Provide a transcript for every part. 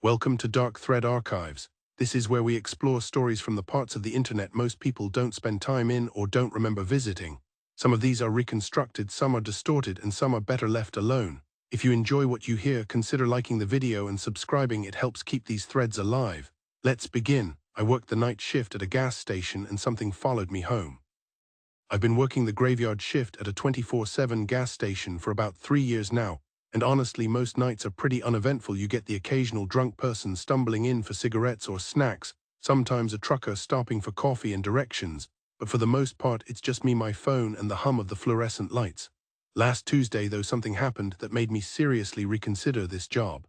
Welcome to Dark Thread Archives. This is where we explore stories from the parts of the internet most people don't spend time in or don't remember visiting. Some of these are reconstructed, some are distorted, and some are better left alone. If you enjoy what you hear, consider liking the video and subscribing. It helps keep these threads alive. Let's begin. I worked the night shift at a gas station and something followed me home. I've been working the graveyard shift at a 24/7 gas station for about 3 years now. And honestly, most nights are pretty uneventful. You get the occasional drunk person stumbling in for cigarettes or snacks, sometimes a trucker stopping for coffee and directions, but for the most part it's just me, my phone, and the hum of the fluorescent lights. Last Tuesday, though, something happened that made me seriously reconsider this job.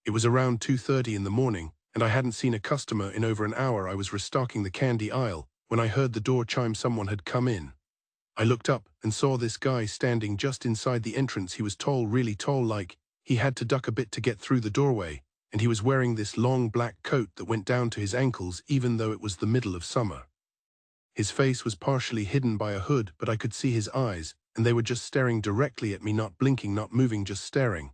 It was around 2:30 in the morning, and I hadn't seen a customer in over an hour. I was restocking the candy aisle when I heard the door chime. Someone had come in. I looked up and saw this guy standing just inside the entrance. He was tall, really tall, like he had to duck a bit to get through the doorway, and he was wearing this long black coat that went down to his ankles even though it was the middle of summer. His face was partially hidden by a hood, but I could see his eyes, and they were just staring directly at me, not blinking, not moving, just staring.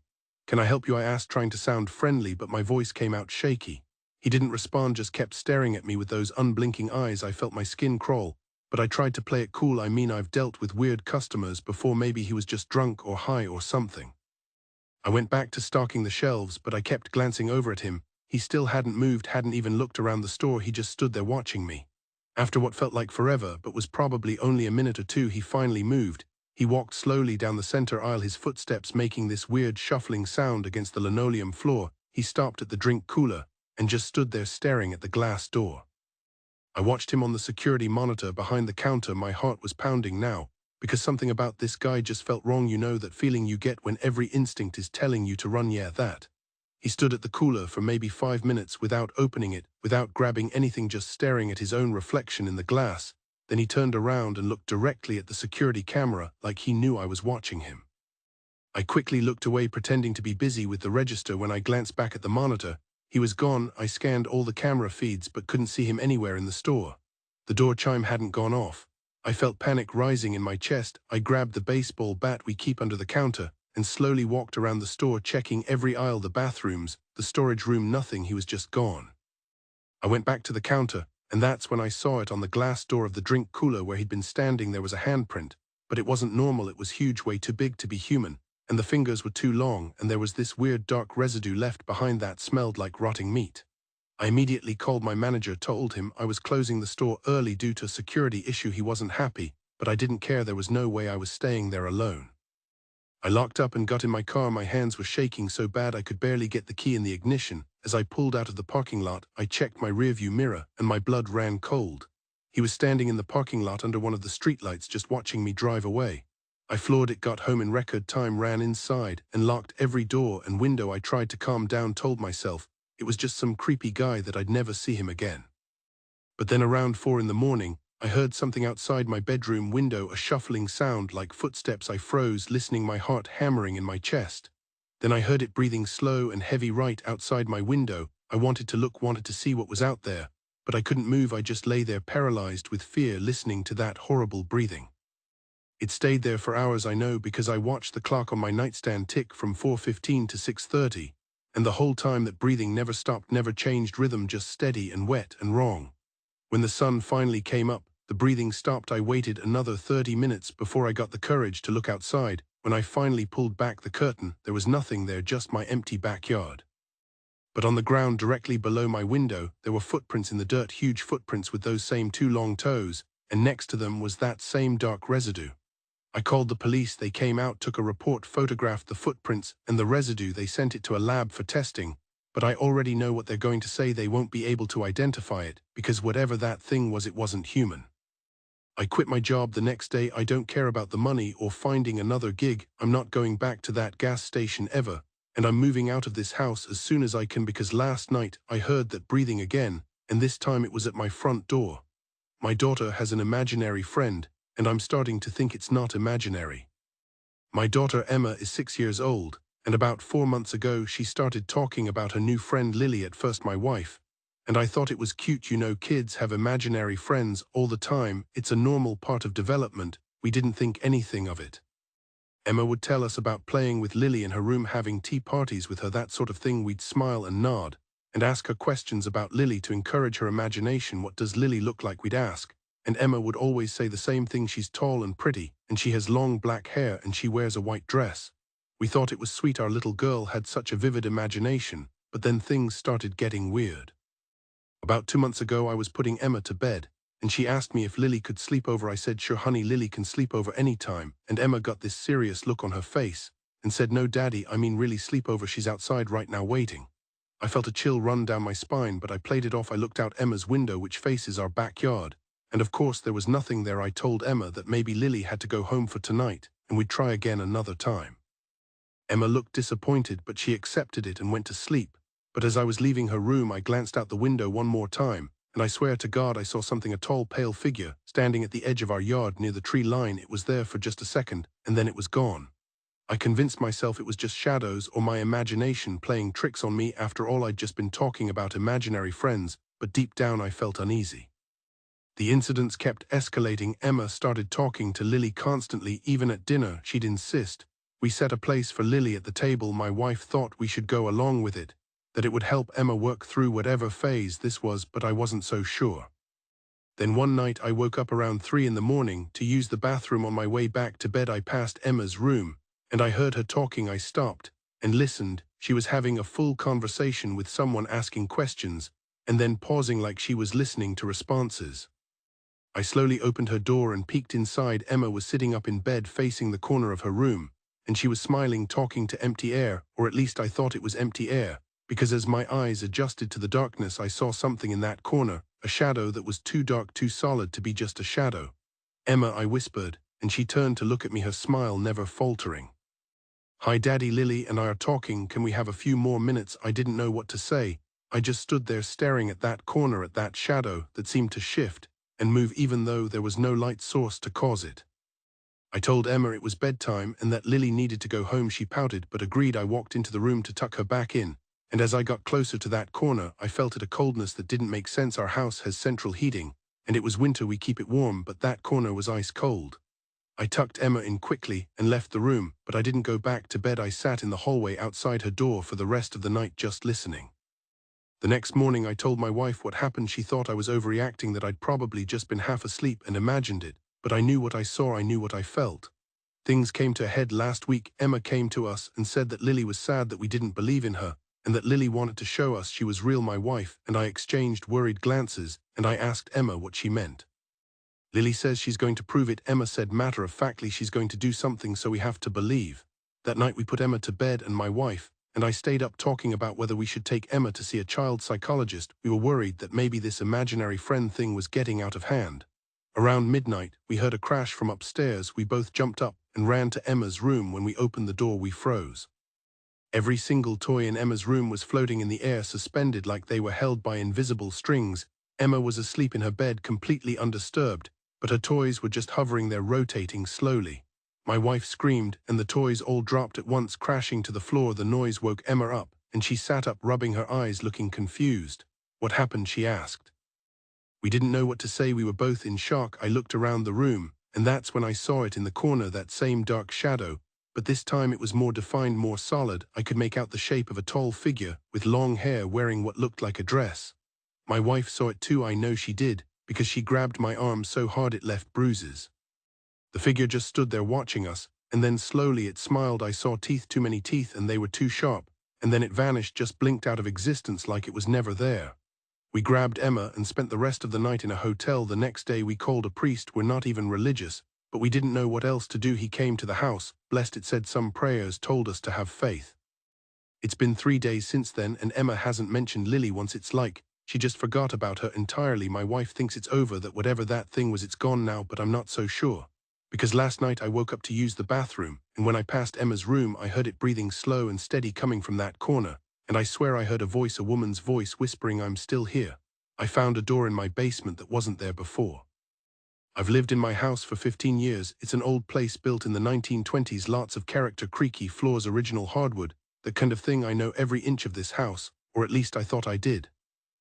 "Can I help you?" I asked, trying to sound friendly, but my voice came out shaky. He didn't respond, just kept staring at me with those unblinking eyes. I felt my skin crawl. But I tried to play it cool. I mean, I've dealt with weird customers before. Maybe he was just drunk or high or something. I went back to stocking the shelves, but I kept glancing over at him. He still hadn't moved, hadn't even looked around the store. He just stood there watching me. After what felt like forever, but was probably only a minute or two, he finally moved. He walked slowly down the center aisle, his footsteps making this weird shuffling sound against the linoleum floor. He stopped at the drink cooler and just stood there staring at the glass door. I watched him on the security monitor behind the counter. My heart was pounding now, because something about this guy just felt wrong. You know that feeling you get when every instinct is telling you to run? Yeah, that. He stood at the cooler for maybe 5 minutes without opening it, without grabbing anything, just staring at his own reflection in the glass. Then he turned around and looked directly at the security camera, like he knew I was watching him. I quickly looked away, pretending to be busy with the register. When I glanced back at the monitor, he was gone. I scanned all the camera feeds but couldn't see him anywhere in the store. The door chime hadn't gone off. I felt panic rising in my chest. I grabbed the baseball bat we keep under the counter and slowly walked around the store, checking every aisle, the bathrooms, the storage room. Nothing. He was just gone. I went back to the counter, and that's when I saw it on the glass door of the drink cooler where he'd been standing. There was a handprint, but it wasn't normal. It was huge, way too big to be human. And the fingers were too long, and there was this weird dark residue left behind that smelled like rotting meat. I immediately called my manager, told him I was closing the store early due to a security issue. He wasn't happy, but I didn't care. There was no way I was staying there alone. I locked up and got in my car. My hands were shaking so bad I could barely get the key in the ignition. As I pulled out of the parking lot, I checked my rearview mirror, and my blood ran cold. He was standing in the parking lot under one of the streetlights, just watching me drive away. I floored it, got home in record time, ran inside, and locked every door and window. I tried to calm down, told myself it was just some creepy guy, that I'd never see him again. But then around 4 in the morning, I heard something outside my bedroom window, a shuffling sound like footsteps. I froze, listening, my heart hammering in my chest. Then I heard it breathing slow and heavy right outside my window. I wanted to look, wanted to see what was out there, but I couldn't move. I just lay there paralyzed with fear, listening to that horrible breathing. It stayed there for hours, I know, because I watched the clock on my nightstand tick from 4:15 to 6:30, and the whole time that breathing never stopped, never changed rhythm, just steady and wet and wrong. When the sun finally came up, the breathing stopped. I waited another 30 minutes before I got the courage to look outside. When I finally pulled back the curtain, there was nothing there, just my empty backyard. But on the ground directly below my window, there were footprints in the dirt, huge footprints with those same 2 long toes, and next to them was that same dark residue. I called the police. They came out, took a report, photographed the footprints and the residue. They sent it to a lab for testing, but I already know what they're going to say. They won't be able to identify it, because whatever that thing was, it wasn't human. I quit my job the next day. I don't care about the money or finding another gig. I'm not going back to that gas station ever, and I'm moving out of this house as soon as I can, because last night I heard that breathing again, and this time it was at my front door. My daughter has an imaginary friend, and I'm starting to think it's not imaginary. My daughter Emma is 6 years old, and about 4 months ago she started talking about her new friend Lily, at first my wife, and I thought it was cute. You know, kids have imaginary friends all the time. It's a normal part of development. We didn't think anything of it. Emma would tell us about playing with Lily in her room, having tea parties with her, that sort of thing. We'd smile and nod, and ask her questions about Lily to encourage her imagination. What does Lily look like, we'd ask, and Emma would always say the same thing: she's tall and pretty, and she has long black hair, and she wears a white dress. We thought it was sweet our little girl had such a vivid imagination, but then things started getting weird. About 2 months ago, I was putting Emma to bed, and she asked me if Lily could sleep over. I said, "Sure, honey, Lily can sleep over anytime." And Emma got this serious look on her face and said, "No, Daddy, I mean really sleep over. She's outside right now waiting." I felt a chill run down my spine, but I played it off. I looked out Emma's window, which faces our backyard, and of course there was nothing there. I told Emma that maybe Lily had to go home for tonight, and we'd try again another time. Emma looked disappointed, but she accepted it and went to sleep. But as I was leaving her room, I glanced out the window one more time, and I swear to God I saw something, a tall, pale figure, standing at the edge of our yard near the tree line. It was there for just a second, and then it was gone. I convinced myself it was just shadows or my imagination playing tricks on me. After all, I'd just been talking about imaginary friends, but deep down I felt uneasy. The incidents kept escalating. Emma started talking to Lily constantly. Even at dinner, she'd insist. We set a place for Lily at the table. My wife thought we should go along with it, that it would help Emma work through whatever phase this was, but I wasn't so sure. Then one night I woke up around 3 in the morning to use the bathroom. On my way back to bed, I passed Emma's room, and I heard her talking. I stopped and listened. She was having a full conversation with someone, asking questions, and then pausing like she was listening to responses. I slowly opened her door and peeked inside. Emma was sitting up in bed facing the corner of her room, and she was smiling, talking to empty air, or at least I thought it was empty air, because as my eyes adjusted to the darkness, I saw something in that corner, a shadow that was too dark, too solid to be just a shadow. "Emma," I whispered, and she turned to look at me, her smile never faltering. "Hi, Daddy, Lily and I are talking. Can we have a few more minutes?" I didn't know what to say. I just stood there staring at that corner, at that shadow that seemed to shift and move even though there was no light source to cause it. I told Emma it was bedtime and that Lily needed to go home. She pouted, but agreed. I walked into the room to tuck her back in, and as I got closer to that corner, I felt it, a coldness that didn't make sense. Our house has central heating, and it was winter. We keep it warm, but that corner was ice cold. I tucked Emma in quickly and left the room, but I didn't go back to bed. I sat in the hallway outside her door for the rest of the night, just listening. The next morning I told my wife what happened. She thought I was overreacting, that I'd probably just been half asleep and imagined it, but I knew what I saw, I knew what I felt. Things came to a head last week. Emma came to us and said that Lily was sad that we didn't believe in her, and that Lily wanted to show us she was real. My wife and I exchanged worried glances, and I asked Emma what she meant. "Lily says she's going to prove it," Emma said matter-of-factly. "She's going to do something, so we have to believe." That night we put Emma to bed, and my wife and I stayed up talking about whether we should take Emma to see a child psychologist. We were worried that maybe this imaginary friend thing was getting out of hand. Around midnight, we heard a crash from upstairs. We both jumped up and ran to Emma's room. When we opened the door, we froze. Every single toy in Emma's room was floating in the air, suspended like they were held by invisible strings. Emma was asleep in her bed, completely undisturbed, but her toys were just hovering there, rotating slowly. My wife screamed, and the toys all dropped at once, crashing to the floor. The noise woke Emma up, and she sat up, rubbing her eyes, looking confused. "What happened?" she asked. We didn't know what to say. We were both in shock. I looked around the room, and that's when I saw it in the corner, that same dark shadow, but this time it was more defined, more solid. I could make out the shape of a tall figure with long hair wearing what looked like a dress. My wife saw it too. I know she did, because she grabbed my arm so hard it left bruises. The figure just stood there watching us, and then slowly it smiled. I saw teeth, too many teeth, and they were too sharp, and then it vanished, just blinked out of existence like it was never there. We grabbed Emma and spent the rest of the night in a hotel. The next day we called a priest. We're not even religious, but we didn't know what else to do. He came to the house, blessed it, said some prayers, told us to have faith. It's been 3 days since then, and Emma hasn't mentioned Lily once. It's like she just forgot about her entirely. My wife thinks it's over, that whatever that thing was, it's gone now, but I'm not so sure. Because last night I woke up to use the bathroom, and when I passed Emma's room, I heard it breathing slow and steady coming from that corner, and I swear I heard a voice, a woman's voice, whispering, "I'm still here." I found a door in my basement that wasn't there before. I've lived in my house for 15 years. It's an old place built in the 1920s, lots of character, creaky floors, original hardwood, the kind of thing. I know every inch of this house, or at least I thought I did.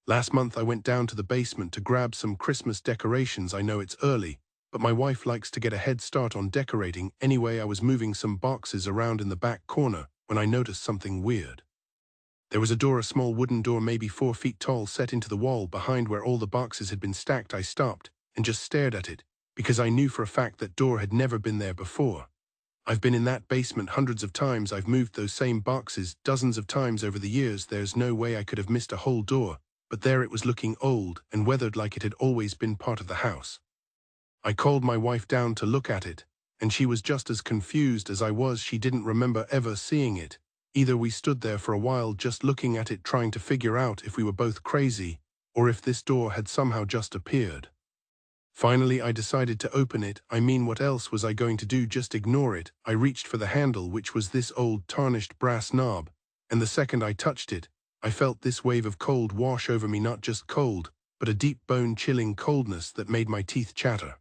Last month I went down to the basement to grab some Christmas decorations. I know it's early, but my wife likes to get a head start on decorating. Anyway, I was moving some boxes around in the back corner when I noticed something weird. There was a door, a small wooden door maybe 4 feet tall, set into the wall behind where all the boxes had been stacked. I stopped and just stared at it, because I knew for a fact that door had never been there before. I've been in that basement hundreds of times. I've moved those same boxes dozens of times over the years. There's no way I could have missed a whole door, but there it was, looking old and weathered like it had always been part of the house. I called my wife down to look at it, and she was just as confused as I was. She didn't remember ever seeing it. Either we stood there for a while just looking at it, trying to figure out if we were both crazy, or if this door had somehow just appeared. Finally, I decided to open it. I mean, what else was I going to do? Just ignore it. I reached for the handle, which was this old tarnished brass knob, and the second I touched it, I felt this wave of cold wash over me. Not just cold, but a deep bone-chilling coldness that made my teeth chatter.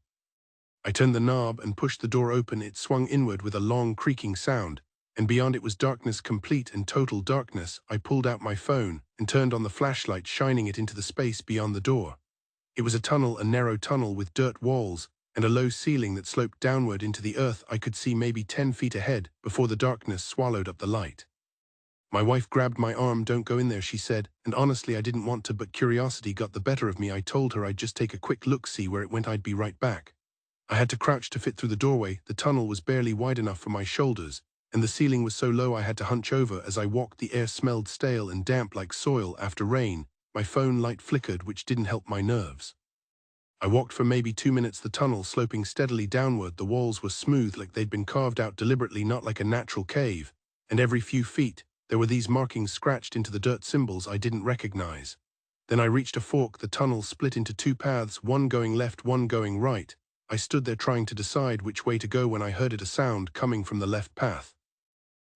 I turned the knob and pushed the door open. It swung inward with a long creaking sound, and beyond it was darkness, complete and total darkness. I pulled out my phone and turned on the flashlight, shining it into the space beyond the door. It was a tunnel, a narrow tunnel with dirt walls and a low ceiling that sloped downward into the earth. I could see maybe 10 feet ahead before the darkness swallowed up the light. My wife grabbed my arm. "Don't go in there," she said, and honestly I didn't want to, but curiosity got the better of me. I told her I'd just take a quick look, see where it went. I'd be right back. I had to crouch to fit through the doorway. The tunnel was barely wide enough for my shoulders, and the ceiling was so low I had to hunch over. As I walked, the air smelled stale and damp like soil after rain. My phone light flickered, which didn't help my nerves. I walked for maybe 2 minutes, the tunnel sloping steadily downward. The walls were smooth, like they'd been carved out deliberately, not like a natural cave, and every few feet there were these markings scratched into the dirt, symbols I didn't recognize. Then I reached a fork. The tunnel split into 2 paths, one going left, one going right. I stood there trying to decide which way to go when I heard a sound coming from the left path.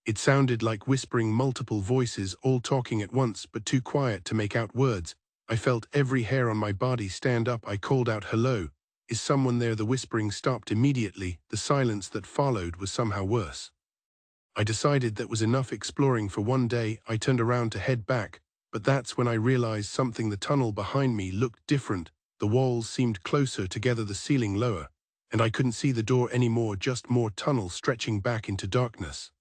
It sounded like whispering, multiple voices all talking at once, but too quiet to make out words. I felt every hair on my body stand up. I called out, "Hello, is someone there?" The whispering stopped immediately. The silence that followed was somehow worse. I decided that was enough exploring for one day. I turned around to head back, but that's when I realized something. The tunnel behind me looked different. The walls seemed closer together, the ceiling lower, and I couldn't see the door anymore, just more tunnel stretching back into darkness.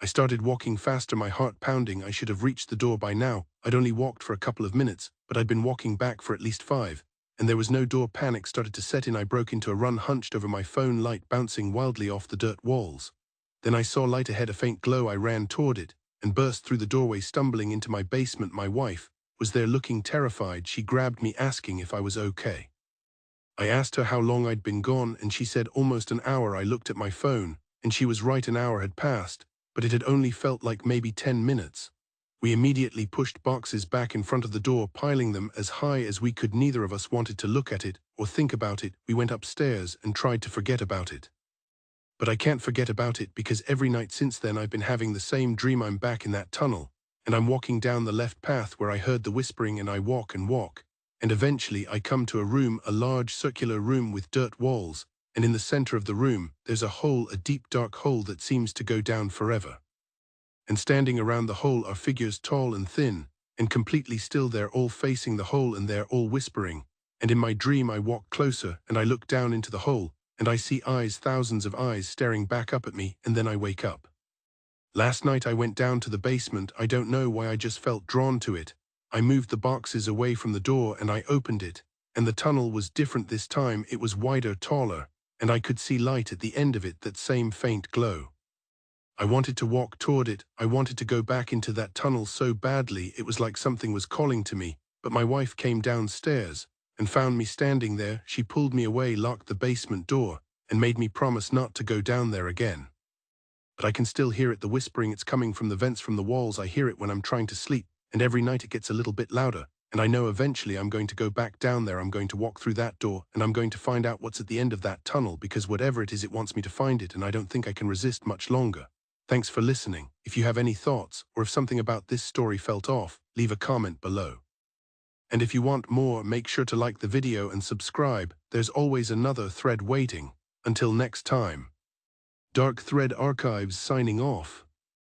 I started walking faster, my heart pounding. I should have reached the door by now. I'd only walked for a couple of minutes, but I'd been walking back for at least 5, and there was no door. Panic started to set in. I broke into a run, hunched over, my phone light bouncing wildly off the dirt walls. Then I saw light ahead, a faint glow. I ran toward it and burst through the doorway, stumbling into my basement. My wife was there, looking terrified. She grabbed me, asking if I was okay. I asked her how long I'd been gone, and she said almost an hour. I looked at my phone, and she was right. An hour had passed, but it had only felt like maybe 10 minutes. We immediately pushed boxes back in front of the door, piling them as high as we could. Neither of us wanted to look at it or think about it. We went upstairs and tried to forget about it. But I can't forget about it, because every night since then I've been having the same dream. I'm back in that tunnel, and I'm walking down the left path where I heard the whispering, and I walk and walk, and eventually I come to a room, a large circular room with dirt walls, and in the center of the room there's a hole, a deep dark hole that seems to go down forever. And standing around the hole are figures, tall and thin, and completely still. They're all facing the hole, and they're all whispering. And in my dream I walk closer, and I look down into the hole, and I see eyes, thousands of eyes staring back up at me, and then I wake up. Last night I went down to the basement. I don't know why, I just felt drawn to it. I moved the boxes away from the door and I opened it, and the tunnel was different this time. It was wider, taller, and I could see light at the end of it, that same faint glow. I wanted to walk toward it. I wanted to go back into that tunnel so badly. It was like something was calling to me, but my wife came downstairs and found me standing there. She pulled me away, locked the basement door, and made me promise not to go down there again. But I can still hear it, the whispering. It's coming from the vents, from the walls. I hear it when I'm trying to sleep, and every night it gets a little bit louder, and I know eventually I'm going to go back down there. I'm going to walk through that door, and I'm going to find out what's at the end of that tunnel, because whatever it is, it wants me to find it, and I don't think I can resist much longer. Thanks for listening. If you have any thoughts, or if something about this story felt off, leave a comment below. And if you want more, make sure to like the video and subscribe. There's always another thread waiting. Until next time. Dark Thread Archives signing off.